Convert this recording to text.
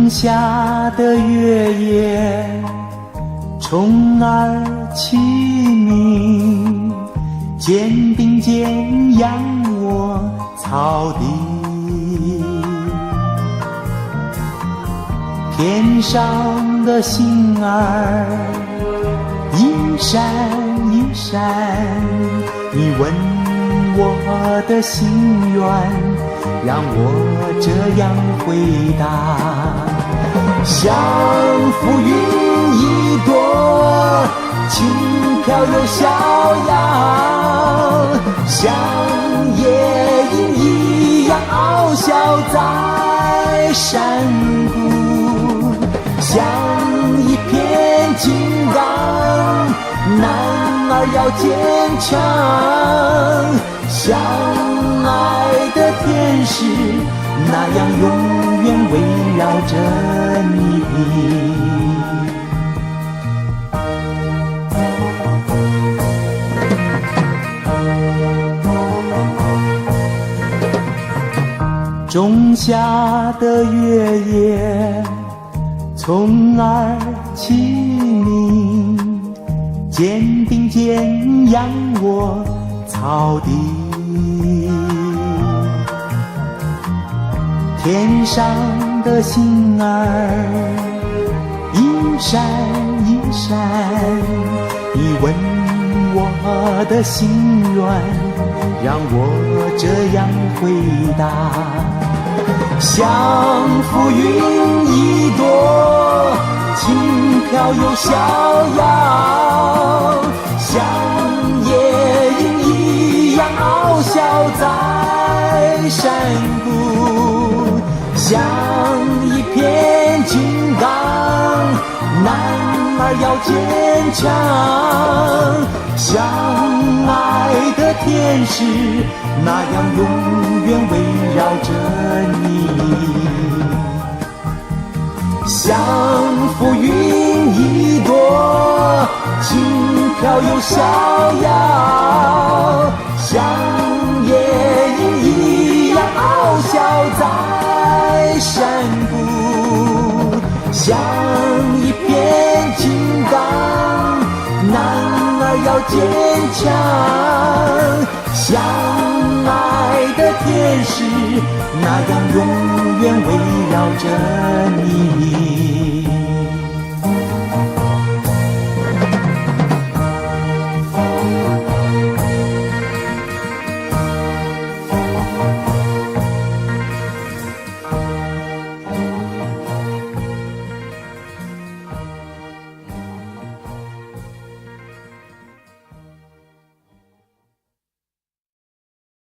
仲夏的月夜，虫儿齐鸣，肩并肩仰卧草地。天上的星儿一闪一闪，你问我的心愿，让我这样回答。像浮云一朵，轻飘又逍遥，像夜莺一样翱翔在山谷，像一片金刚，男儿要坚强，像爱的天使那样永远围绕着你。仲夏的月夜，虫儿齐鸣，肩并肩仰卧草地。天上的星儿一闪一闪，你问我的心愿，让我这样回答。像浮云一朵，轻飘又逍遥，像夜莺一样翱翔在山谷，像一片金刚，男儿要坚强，像爱的天使那样永远围绕着你。像浮云一朵，轻飘又逍遥，像夜莺一样翱翔在山谷，像一片金刚，男儿要坚强，像爱的天使那样永远围绕着你。